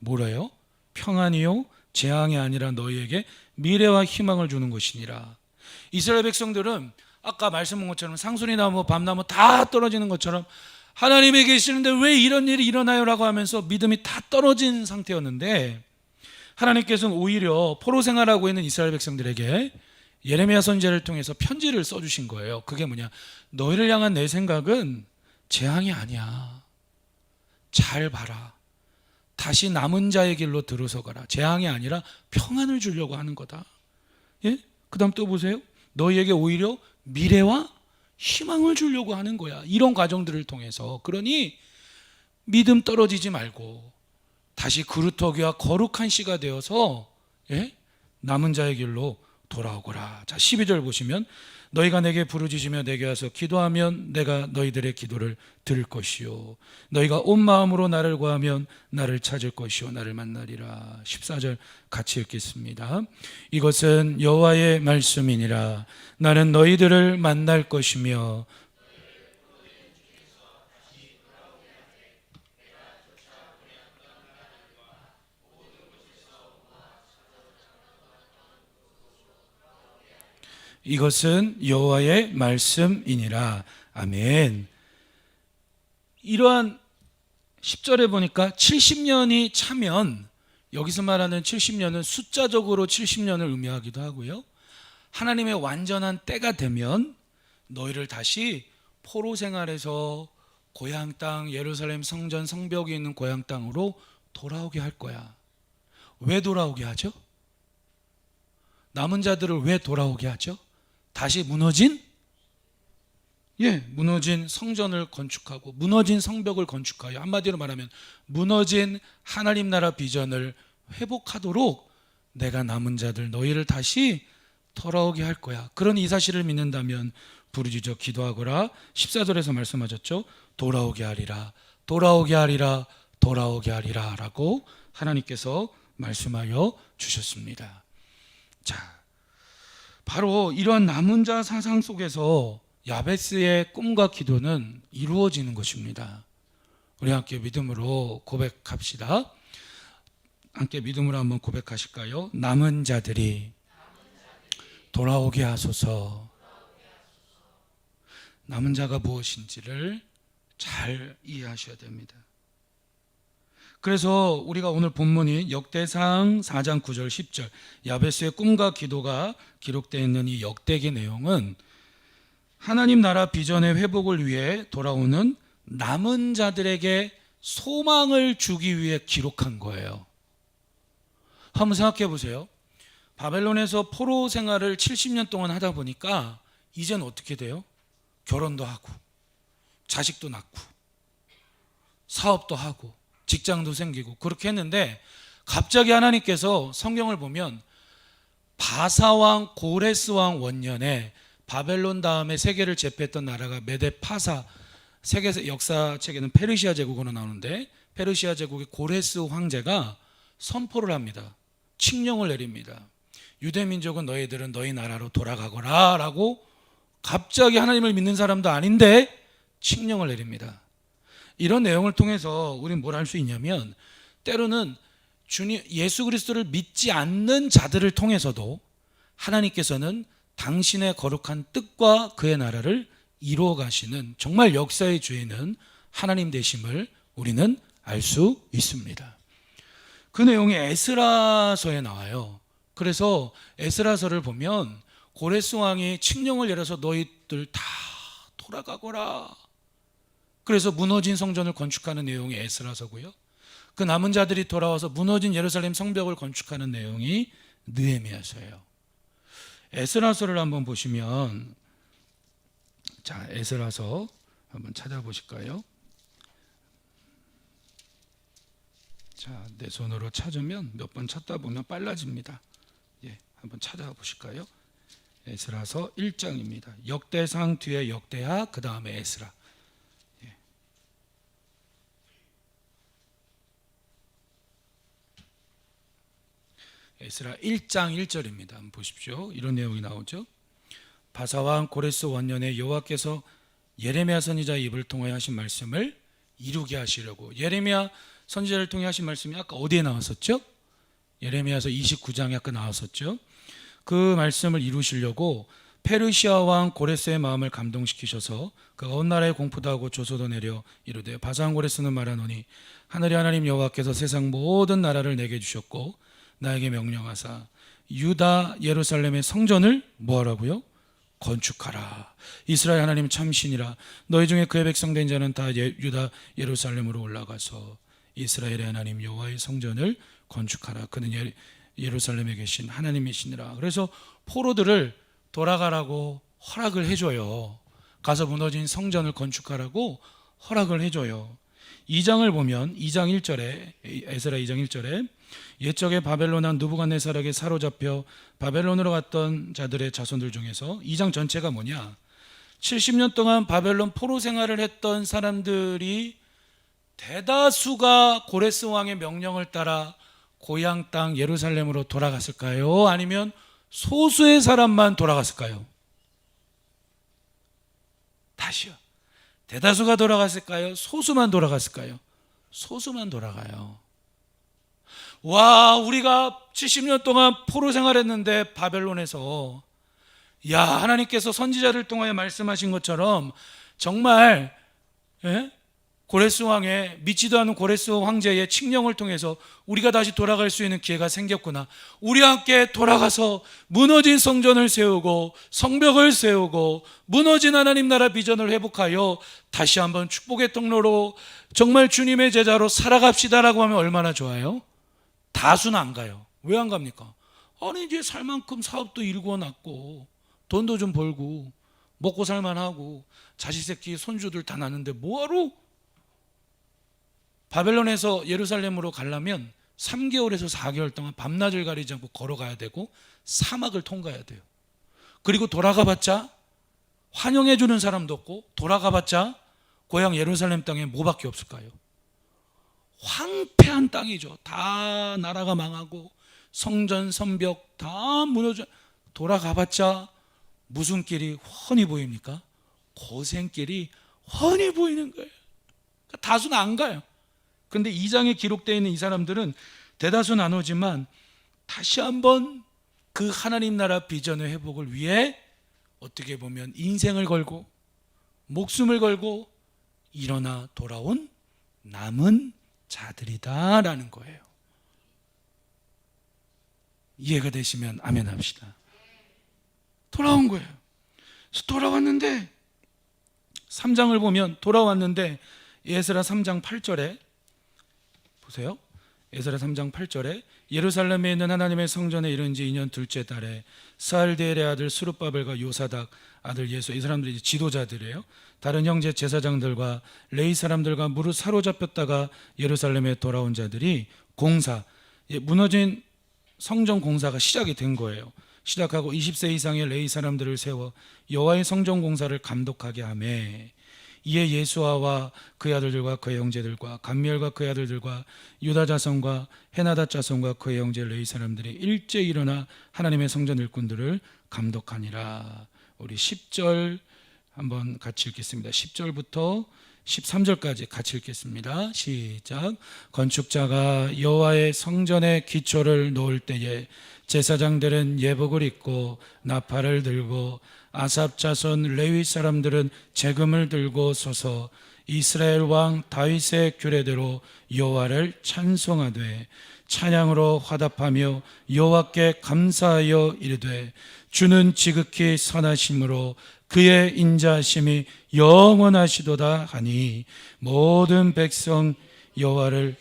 뭐래요? 평안이요 재앙이 아니라 너희에게 미래와 희망을 주는 것이니라. 이스라엘 백성들은 아까 말씀한 것처럼 상수리 나무, 밤나무 다 떨어지는 것처럼 하나님이 계시는데 왜 이런 일이 일어나요? 라고 하면서 믿음이 다 떨어진 상태였는데, 하나님께서는 오히려 포로 생활하고 있는 이스라엘 백성들에게 예레미야 선지자를 통해서 편지를 써주신 거예요. 그게 뭐냐? 너희를 향한 내 생각은 재앙이 아니야. 잘 봐라. 다시 남은 자의 길로 들어서가라. 재앙이 아니라 평안을 주려고 하는 거다. 예? 그 다음 또 보세요. 너희에게 오히려 미래와 희망을 주려고 하는 거야. 이런 과정들을 통해서. 그러니 믿음 떨어지지 말고 다시 그루터기와 거룩한 씨가 되어서, 예? 남은 자의 길로 돌아오거라. 자, 12절 보시면 너희가 내게 부르짖으며 내게 와서 기도하면 내가 너희들의 기도를 들을 것이요 너희가 온 마음으로 나를 구하면 나를 찾을 것이요 나를 만나리라. 14절 같이 읽겠습니다. 이것은 여호와의 말씀이니라. 나는 너희들을 만날 것이며 이것은 여호와의 말씀이니라. 아멘. 이러한 10절에 보니까 70년이 차면, 여기서 말하는 70년은 숫자적으로 70년을 의미하기도 하고요, 하나님의 완전한 때가 되면 너희를 다시 포로 생활에서 고향 땅, 예루살렘 성전 성벽이 있는 고향 땅으로 돌아오게 할 거야. 왜 돌아오게 하죠? 남은 자들을 왜 돌아오게 하죠? 다시 무너진 성전을 건축하고 무너진 성벽을 건축하여, 한마디로 말하면 무너진 하나님 나라 비전을 회복하도록 내가 남은 자들 너희를 다시 돌아오게 할 거야. 그런 이 사실을 믿는다면 부르짖어 기도하거라. 14절에서 말씀하셨죠. 돌아오게 하리라, 돌아오게 하리라, 돌아오게 하리라 라고 하나님께서 말씀하여 주셨습니다. 자, 바로 이런 남은 자 사상 속에서 야베스의 꿈과 기도는 이루어지는 것입니다. 우리 함께 믿음으로 고백합시다. 함께 믿음으로 한번 고백하실까요? 남은 자들이 돌아오게 하소서. 남은 자가 무엇인지를 잘 이해하셔야 됩니다. 그래서 우리가 오늘 본문이 역대상 4장 9절 10절 야베스의 꿈과 기도가 기록되어 있는 이 역대기 내용은 하나님 나라 비전의 회복을 위해 돌아오는 남은 자들에게 소망을 주기 위해 기록한 거예요. 한번 생각해 보세요. 바벨론에서 포로 생활을 70년 동안 하다 보니까 이제는 어떻게 돼요? 결혼도 하고 자식도 낳고 사업도 하고 직장도 생기고 그렇게 했는데, 갑자기 하나님께서 성경을 보면 바사왕 고레스왕 원년에 바벨론 다음에 세계를 제패했던 나라가 메데파사, 세계 역사책에는 페르시아 제국으로 나오는데 페르시아 제국의 고레스 황제가 선포를 합니다. 칙령을 내립니다. 유대민족은 너희들은 너희 나라로 돌아가거라 라고 갑자기 하나님을 믿는 사람도 아닌데 칙령을 내립니다. 이런 내용을 통해서 우리는 뭘 할 수 있냐면, 때로는 주님 예수 그리스도를 믿지 않는 자들을 통해서도 하나님께서는 당신의 거룩한 뜻과 그의 나라를 이루어 가시는 정말 역사의 주인은 하나님 되심을 우리는 알 수 있습니다. 그 내용이 에스라서에 나와요. 그래서 에스라서를 보면 고레스 왕이 칙령을 내려서 너희들 다 돌아가거라, 그래서 무너진 성전을 건축하는 내용이 에스라서고요, 그 남은 자들이 돌아와서 무너진 예루살렘 성벽을 건축하는 내용이 느헤미야서예요. 에스라서를 한번 보시면, 자, 에스라서 한번 찾아보실까요? 자, 내 손으로 찾으면 몇 번 찾다 보면 빨라집니다. 예, 한번 찾아보실까요? 에스라서 1장입니다. 역대상 뒤에 역대하, 그 다음에 에스라. 에스라 1장 1절입니다. 한번 보십시오. 이런 내용이 나오죠. 바사왕 고레스 원년에 여호와께서 예레미야 선지자의 입을 통하여 하신 말씀을 이루게 하시려고. 예레미야 선지자를 통해 하신 말씀이 아까 어디에 나왔었죠? 예레미야서 29장에 아까 나왔었죠. 그 말씀을 이루시려고 페르시아 왕 고레스의 마음을 감동시키셔서 그가 온 나라에 공포도 하고 조소도 내려 이르되 바사한 고레스는 말하노니 하늘의 하나님 여호와께서 세상 모든 나라를 내게 주셨고 나에게 명령하사 유다 예루살렘의 성전을 뭐하라고요? 건축하라. 이스라엘 하나님 참신이라. 너희 중에 그의 백성 된 자는 다 유다 예루살렘으로 올라가서 이스라엘의 하나님 여호와의 성전을 건축하라. 그는 예루살렘에 계신 하나님이시니라. 그래서 포로들을 돌아가라고 허락을 해줘요. 가서 무너진 성전을 건축하라고 허락을 해줘요. 2장을 보면 2장 1절에 에스라 2장 1절에 옛적에 바벨론 왕 느부갓네살에게 사로잡혀 바벨론으로 갔던 자들의 자손들 중에서 2장 전체가 뭐냐? 70년 동안 바벨론 포로 생활을 했던 사람들이 대다수가 고레스 왕의 명령을 따라 고향 땅 예루살렘으로 돌아갔을까요? 아니면 소수의 사람만 돌아갔을까요? 다시요. 대다수가 돌아갔을까요? 소수만 돌아갔을까요? 소수만 돌아가요. 와, 우리가 70년 동안 포로 생활했는데 바벨론에서 하나님께서 선지자를 통하여 말씀하신 것처럼 정말 고레스 왕의 믿지도 않은 고레스 황제의 칙령을 통해서 우리가 다시 돌아갈 수 있는 기회가 생겼구나. 우리와 함께 돌아가서 무너진 성전을 세우고 성벽을 세우고 무너진 하나님 나라 비전을 회복하여 다시 한번 축복의 통로로 정말 주님의 제자로 살아갑시다라고 하면 얼마나 좋아요? 다수는 안 가요. 왜 안 갑니까? 아니 이제 살 만큼 사업도 일궈놨고 돈도 좀 벌고 먹고 살만하고 자식 새끼 손주들 다 낳는데 뭐하러? 바벨론에서 예루살렘으로 가려면 3개월에서 4개월 동안 밤낮을 가리지 않고 걸어가야 되고 사막을 통과해야 돼요. 그리고 돌아가봤자 환영해 주는 사람도 없고 돌아가봤자 고향 예루살렘 땅에 뭐밖에 없을까요? 황폐한 땅이죠. 다 나라가 망하고 성전 성벽 다 무너져. 돌아가봤자 무슨 길이 훤히 보입니까? 고생길이 훤히 보이는 거예요. 그러니까 다수는 안 가요. 그런데 2장에 기록되어 있는 이 사람들은 대다수는 안 오지만 다시 한번 그 하나님 나라 비전의 회복을 위해 어떻게 보면 인생을 걸고 목숨을 걸고 일어나 돌아온 남은 자들이다라는 거예요. 이해가 되시면 아멘 합시다. 돌아온 거예요. 그래서 돌아왔는데 3장을 보면 돌아왔는데 에스라 3장 8절에 보세요. 에스라 3장 8절에 예루살렘에 있는 하나님의 성전에 이른 지 2년 둘째 달에 스알디엘의 아들 스룹바벨과 요사닥 아들 예수, 이 사람들이 지도자들이에요. 다른 형제 제사장들과 레위 사람들과 무릇 사로잡혔다가 예루살렘에 돌아온 자들이 무너진 성전 공사가 시작이 된 거예요. 시작하고 20세 이상의 레위 사람들을 세워 여호와의 성전 공사를 감독하게 하매 이에 예수아와 그의 아들들과 그의 형제들과 감미엘과 그의 아들들과 유다 자손과 헤나다 자손과 그의 형제 레위 사람들이 일제히 일어나 하나님의 성전 일꾼들을 감독하니라. 우리 10절 한번 같이 읽겠습니다. 10절부터 13절까지 같이 읽겠습니다. 시작. 건축자가 여호와의 성전의 기초를 놓을 때에 제사장들은 예복을 입고 나팔을 들고 아삽 자손 레위 사람들은 재금을 들고 서서 이스라엘 왕 다윗의 규례대로 여호와를 찬송하되 찬양으로 화답하며 여호와께 감사하여 이르되 주는 지극히 선하심으로 그의 인자하심이 영원하시도다 하니 모든 백성 여호와를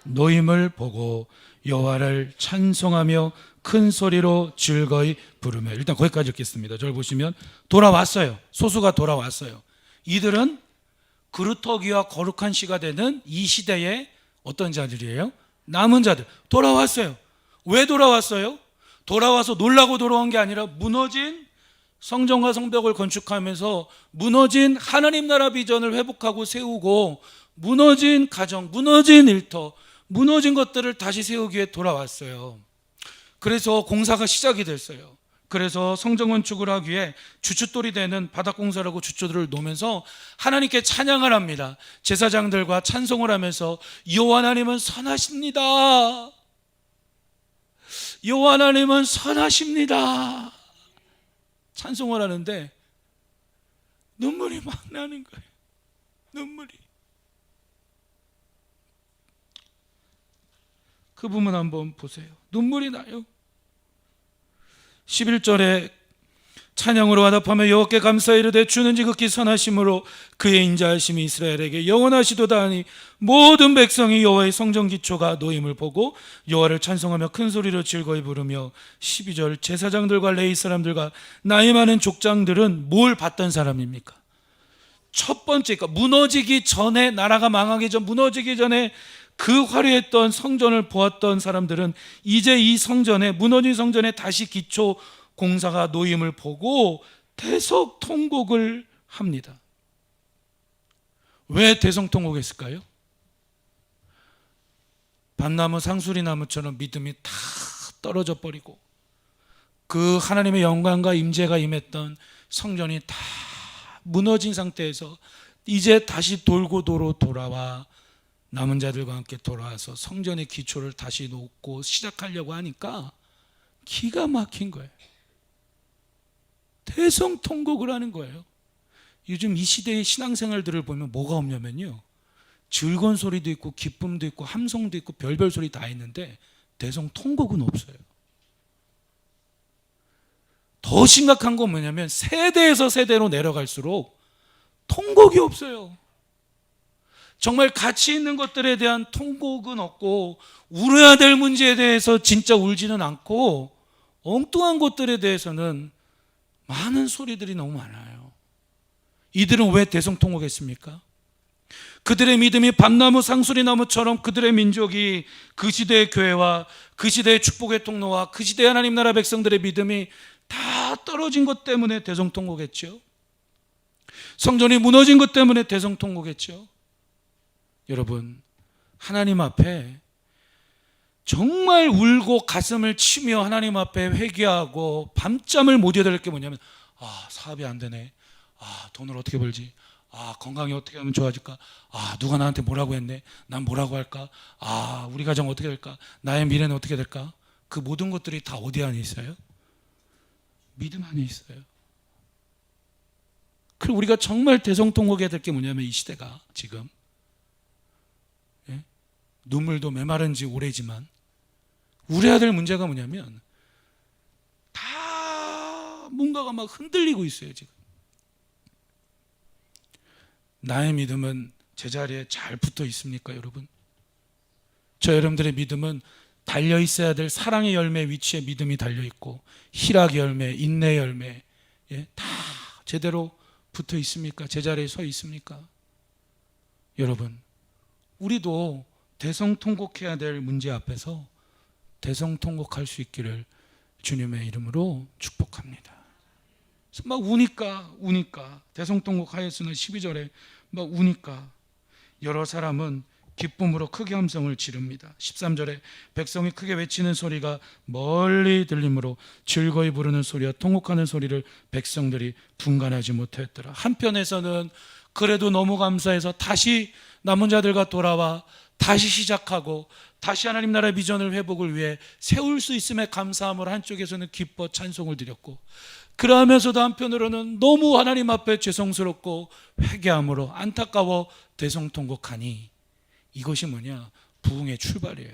노임을 보고 여호와를 찬송하며 큰 소리로 즐거이 부르며. 일단 거기까지 읽겠습니다. 저를 보시면 돌아왔어요. 소수가 돌아왔어요. 이들은 그루터기와 거룩한 시가 되는 이 시대의 어떤 자들이에요? 남은 자들. 돌아왔어요. 왜 돌아왔어요? 돌아와서 놀라고 돌아온 게 아니라 무너진 성전과 성벽을 건축하면서 무너진 하나님 나라 비전을 회복하고 세우고 무너진 가정, 무너진 일터, 무너진 것들을 다시 세우기 위해 돌아왔어요. 그래서 공사가 시작이 됐어요. 그래서 성전 건축을 하기 위해 주춧돌이 되는 바닥 공사라고 주춧돌을 놓으면서 하나님께 찬양을 합니다. 제사장들과 찬송을 하면서 여호와 하나님은 선하십니다. 여호와 하나님은 선하십니다. 찬송을 하는데 눈물이 막 나는 거예요. 눈물이. 그 부분 한번 보세요. 눈물이 나요. 11절에 찬양으로 화답하며 여호와께 감사히 이르되 주는 지극히 선하심으로 그의 인자하심이 이스라엘에게 영원하시도다 하니 모든 백성이 여호와의 성전 기초가 놓임을 보고 여호와를 찬송하며 큰 소리로 즐거이 부르며. 12절 제사장들과 레위 사람들과 나이 많은 족장들은 뭘 봤던 사람입니까? 첫 번째, 그러니까 무너지기 전에, 나라가 망하기 전, 무너지기 전에 그 화려했던 성전을 보았던 사람들은 이제 이 성전에, 무너진 성전에 다시 기초 공사가 놓임을 보고 대성통곡을 합니다. 왜 대성통곡했을까요? 밭나무 상수리나무처럼 믿음이 다 떨어져 버리고 그 하나님의 영광과 임재가 임했던 성전이 다 무너진 상태에서 이제 다시 돌고 돌아와 남은 자들과 함께 돌아와서 성전의 기초를 다시 놓고 시작하려고 하니까 기가 막힌 거예요. 대성통곡을 하는 거예요. 요즘 이 시대의 신앙생활들을 보면 뭐가 없냐면요, 즐거운 소리도 있고 기쁨도 있고 함성도 있고 별별 소리 다 있는데 대성통곡은 없어요. 더 심각한 건 뭐냐면 세대에서 세대로 내려갈수록 통곡이 없어요. 정말 가치 있는 것들에 대한 통곡은 없고 울어야 될 문제에 대해서 진짜 울지는 않고 엉뚱한 것들에 대해서는 많은 소리들이 너무 많아요. 이들은 왜 대성통곡했습니까? 그들의 믿음이 밤나무 상수리나무처럼 그들의 민족이 그 시대의 교회와 그 시대의 축복의 통로와 그 시대의 하나님 나라 백성들의 믿음이 다 떨어진 것 때문에 대성통곡했죠. 성전이 무너진 것 때문에 대성통곡했죠. 여러분, 하나님 앞에 정말 울고 가슴을 치며 하나님 앞에 회개하고 밤잠을 못 이어들 게 뭐냐면, 사업이 안 되네, 돈을 어떻게 벌지, 건강이 어떻게 하면 좋아질까, 누가 나한테 뭐라고 했네, 난 뭐라고 할까, 우리 가정 어떻게 될까, 나의 미래는 어떻게 될까. 그 모든 것들이 다 어디 안에 있어요? 믿음 안에 있어요. 그리고 우리가 정말 대성통곡해야 될 게 뭐냐면, 이 시대가 지금 눈물도 메마른 지 오래지만 우려해야 될 문제가 뭐냐면 다 뭔가가 막 흔들리고 있어요. 지금 나의 믿음은 제자리에 잘 붙어 있습니까, 여러분? 저 여러분들의 믿음은 달려 있어야 될 사랑의 열매 위치에 믿음이 달려 있고 희락의 열매, 인내의 열매, 다 제대로 붙어 있습니까? 제자리에 서 있습니까? 여러분, 우리도 대성통곡해야 될 문제 앞에서 대성통곡할 수 있기를 주님의 이름으로 축복합니다. 그래서 막 우니까 대성통곡하였으나 12절에 막 우니까 여러 사람은 기쁨으로 크게 함성을 지릅니다. 13절에 백성이 크게 외치는 소리가 멀리 들리므로 즐거이 부르는 소리와 통곡하는 소리를 백성들이 분간하지 못했더라. 한편에서는 그래도 너무 감사해서 다시 남은 자들과 돌아와 다시 시작하고 다시 하나님 나라의 비전을 회복을 위해 세울 수 있음에 감사함으로 한쪽에서는 기뻐 찬송을 드렸고, 그러하면서도 한편으로는 너무 하나님 앞에 죄송스럽고 회개함으로 안타까워 대성통곡하니, 이것이 뭐냐? 부흥의 출발이에요.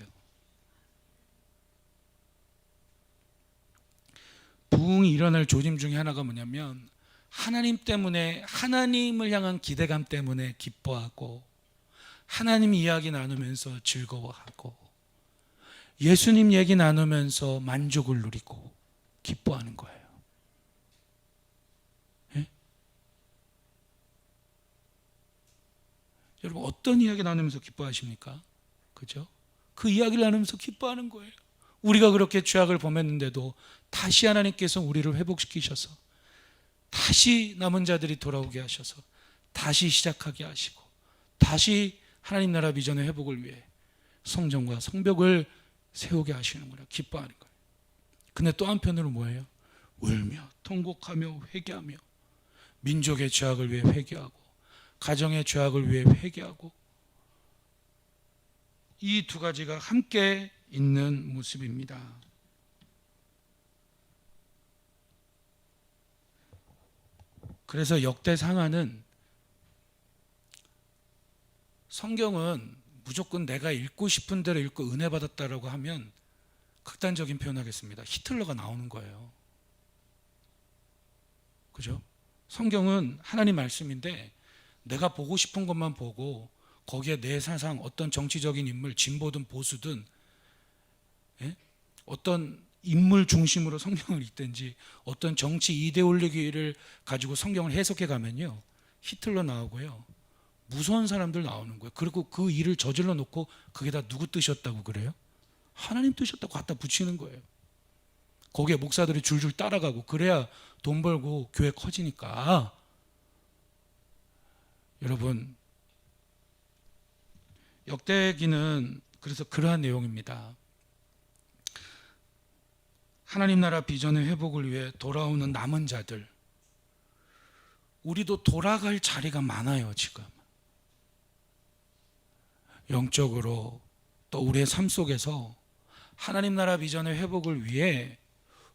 부흥이 일어날 조짐 중에 하나가 뭐냐면, 하나님 때문에, 하나님을 향한 기대감 때문에 기뻐하고 하나님 이야기 나누면서 즐거워하고 예수님 얘기 나누면서 만족을 누리고 기뻐하는 거예요. 예? 여러분, 어떤 이야기 나누면서 기뻐하십니까? 그죠? 그 이야기를 나누면서 기뻐하는 거예요. 우리가 그렇게 죄악을 범했는데도 다시 하나님께서 우리를 회복시키셔서 다시 남은 자들이 돌아오게 하셔서 다시 시작하게 하시고 다시 하나님 나라 비전의 회복을 위해 성전과 성벽을 세우게 하시는구나, 기뻐하는 거예요. 근데 또 한편으로 뭐예요? 울며 통곡하며 회개하며 민족의 죄악을 위해 회개하고 가정의 죄악을 위해 회개하고, 이 두 가지가 함께 있는 모습입니다. 그래서 역대상하는 성경은 무조건 내가 읽고 싶은 대로 읽고 은혜 받았다라고 하면 극단적인 표현하겠습니다. 히틀러가 나오는 거예요. 그죠? 성경은 하나님 말씀인데 내가 보고 싶은 것만 보고 거기에 내 사상, 어떤 정치적인 인물, 진보든 보수든 어떤 인물 중심으로 성경을 읽든지 어떤 정치 이데올로기를 가지고 성경을 해석해 가면요, 히틀러 나오고요, 무서운 사람들 나오는 거예요. 그리고 그 일을 저질러 놓고 그게 다 누구 뜻이었다고 그래요? 하나님 뜻이었다고 갖다 붙이는 거예요. 거기에 목사들이 줄줄 따라가고, 그래야 돈 벌고 교회 커지니까. 여러분, 역대기는 그래서 그러한 내용입니다. 하나님 나라 비전의 회복을 위해 돌아오는 남은 자들, 우리도 돌아갈 자리가 많아요. 지금 영적으로 또 우리의 삶 속에서 하나님 나라 비전의 회복을 위해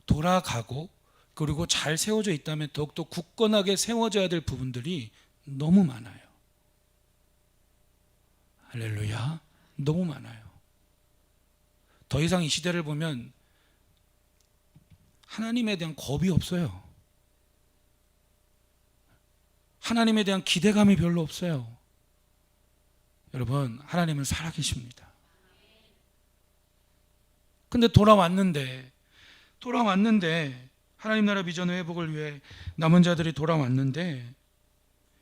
돌아가고, 그리고 잘 세워져 있다면 더욱더 굳건하게 세워져야 될 부분들이 너무 많아요. 할렐루야. 너무 많아요. 더 이상 이 시대를 보면 하나님에 대한 겁이 없어요. 하나님에 대한 기대감이 별로 없어요. 여러분, 하나님은 살아계십니다. 근데 돌아왔는데 하나님 나라 비전의 회복을 위해 남은 자들이 돌아왔는데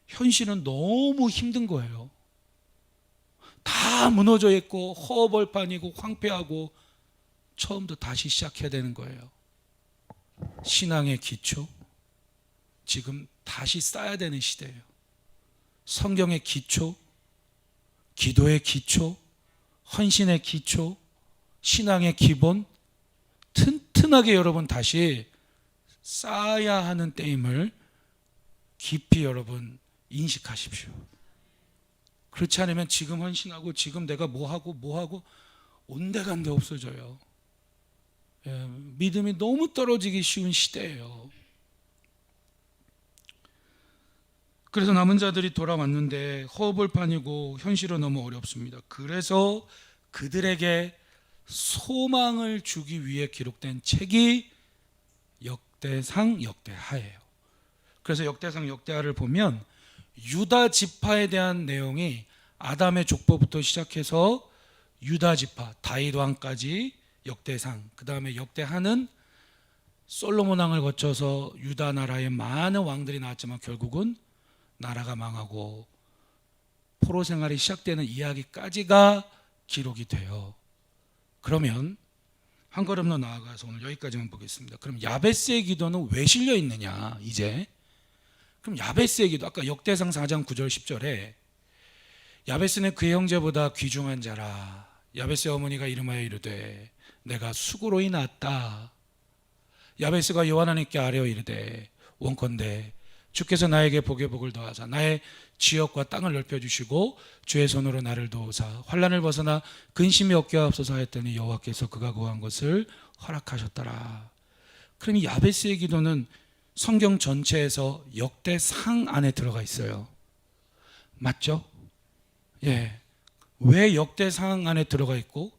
현실은 너무 힘든 거예요. 다 무너져 있고 허벌판이고 황폐하고 처음부터 다시 시작해야 되는 거예요. 신앙의 기초 지금 다시 쌓아야 되는 시대예요. 성경의 기초, 기도의 기초, 헌신의 기초, 신앙의 기본 튼튼하게 여러분 다시 쌓아야 하는 때임을 깊이 여러분 인식하십시오. 그렇지 않으면 지금 헌신하고 지금 내가 뭐하고 온데간데 없어져요. 믿음이 너무 떨어지기 쉬운 시대예요. 그래서 남은 자들이 돌아왔는데 허벌판이고 현실은 너무 어렵습니다. 그래서 그들에게 소망을 주기 위해 기록된 책이 역대상, 역대하예요. 그래서 역대상, 역대하를 보면 유다 지파에 대한 내용이 아담의 족보부터 시작해서 유다 지파, 다윗 왕까지 역대상, 그 다음에 역대하는 솔로몬 왕을 거쳐서 유다 나라에 많은 왕들이 나왔지만 결국은 나라가 망하고 포로 생활이 시작되는 이야기까지가 기록이 돼요. 그러면 한 걸음 더 나아가서 오늘 여기까지만 보겠습니다. 그럼 야베스의 기도는 왜 실려 있느냐? 이제 그럼 야베스의 기도, 아까 역대상 4장 9절 10절에 야베스는 그의 형제보다 귀중한 자라. 야베스의 어머니가 이름하여 이르되 내가 수고로이 낳았다. 야베스가 여호와 하나님께 아뢰어 이르되 원컨대 주께서 나에게 복에 복을 더하사 나의 지역과 땅을 넓혀주시고 주의 손으로 나를 도우사 환난을 벗어나 근심이 없게 하옵소서 하였더니 여호와께서 그가 구한 것을 허락하셨더라. 그럼 이 야베스의 기도는 성경 전체에서 역대상 안에 들어가 있어요. 맞죠? 예. 왜 역대상 안에 들어가 있고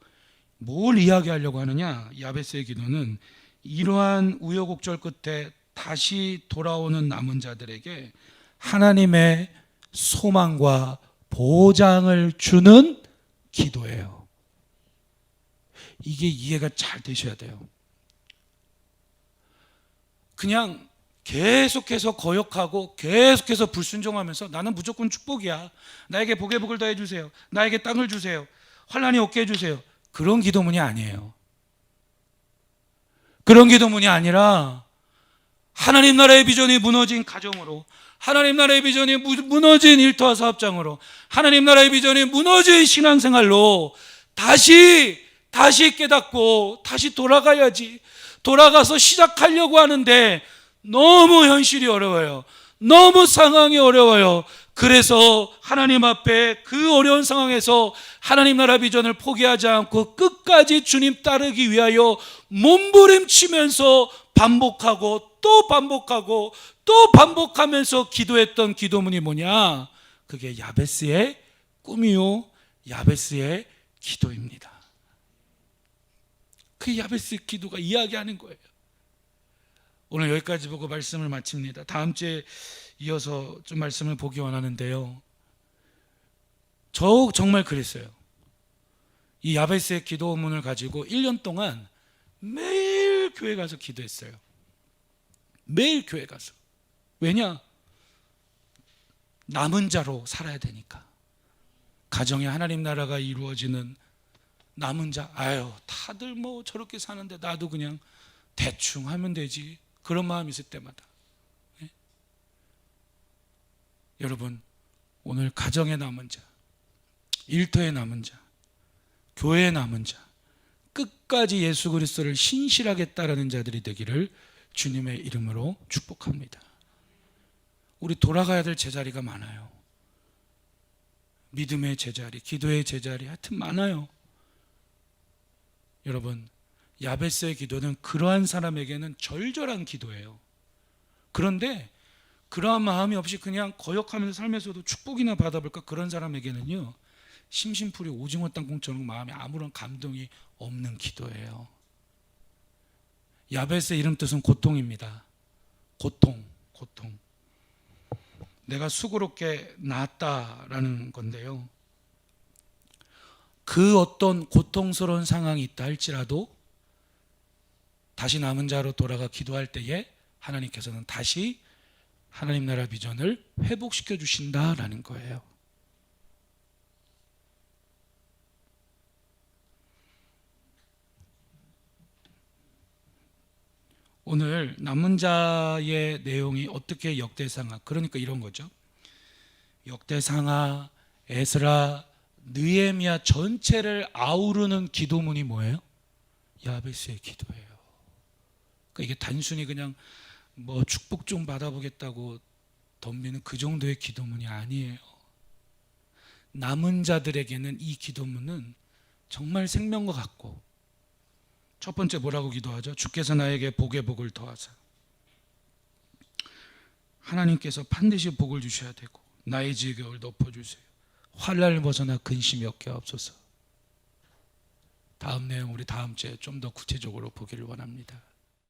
뭘 이야기하려고 하느냐? 야베스의 기도는 이러한 우여곡절 끝에 다시 돌아오는 남은 자들에게 하나님의 소망과 보장을 주는 기도예요. 이게 이해가 잘 되셔야 돼요. 그냥 계속해서 거역하고 계속해서 불순종하면서 나는 무조건 축복이야, 나에게 복의 복을 더해 주세요, 나에게 땅을 주세요, 환난이 없게 해주세요, 그런 기도문이 아니에요. 그런 기도문이 아니라 하나님 나라의 비전이 무너진 가정으로, 하나님 나라의 비전이 무너진 일터와 사업장으로, 하나님 나라의 비전이 무너진 신앙생활로 다시 깨닫고 다시 돌아가야지. 돌아가서 시작하려고 하는데 너무 현실이 어려워요. 너무 상황이 어려워요. 그래서 하나님 앞에 그 어려운 상황에서 하나님 나라 비전을 포기하지 않고 끝까지 주님 따르기 위하여 몸부림치면서 반복하고 또 반복하고 또 반복하면서 기도했던 기도문이 뭐냐? 그게 야베스의 꿈이요, 야베스의 기도입니다. 그 야베스의 기도가 이야기하는 거예요. 오늘 여기까지 보고 말씀을 마칩니다. 다음 주에 이어서 좀 말씀을 보기 원하는데요, 저 정말 그랬어요. 이 야베스의 기도문을 가지고 1년 동안 매일 교회 가서 기도했어요. 매일 교회 가서. 왜냐? 남은 자로 살아야 되니까. 가정에 하나님 나라가 이루어지는 남은 자. 아유, 다들 뭐 저렇게 사는데 나도 그냥 대충 하면 되지, 그런 마음이 있을 때마다. 네? 여러분, 오늘 가정에 남은 자, 일터에 남은 자, 교회에 남은 자, 끝까지 예수 그리스도를 신실하게 따르는 자들이 되기를 주님의 이름으로 축복합니다. 우리 돌아가야 될 제자리가 많아요. 믿음의 제자리, 기도의 제자리, 하여튼 많아요. 여러분, 야베스의 기도는 그러한 사람에게는 절절한 기도예요. 그런데 그러한 마음이 없이 그냥 거역하면서 살면서도 축복이나 받아볼까, 그런 사람에게는요, 심심풀이 오징어 땅콩처럼 마음에 아무런 감동이 없는 기도예요. 야베스의 이름 뜻은 고통입니다. 고통. 내가 수고롭게 낳았다라는 건데요, 그 어떤 고통스러운 상황이 있다 할지라도 다시 남은 자로 돌아가 기도할 때에 하나님께서는 다시 하나님 나라 비전을 회복시켜 주신다라는 거예요. 오늘 남은 자의 내용이 어떻게 역대상하, 그러니까 이런 거죠. 역대상하, 에스라, 느헤미야 전체를 아우르는 기도문이 뭐예요? 야베스의 기도예요. 그러니까 이게 단순히 그냥 뭐 축복 좀 받아보겠다고 덤비는 그 정도의 기도문이 아니에요. 남은 자들에게는 이 기도문은 정말 생명과 같고, 첫 번째 뭐라고 기도하죠? 주께서 나에게 복의 복을 더하사. 하나님께서 반드시 복을 주셔야 되고 나의 지경을 높여주세요. 환난을 벗어나 근심이 없게 하옵소서. 다음 내용 우리 다음 주에 좀 더 구체적으로 보기를 원합니다.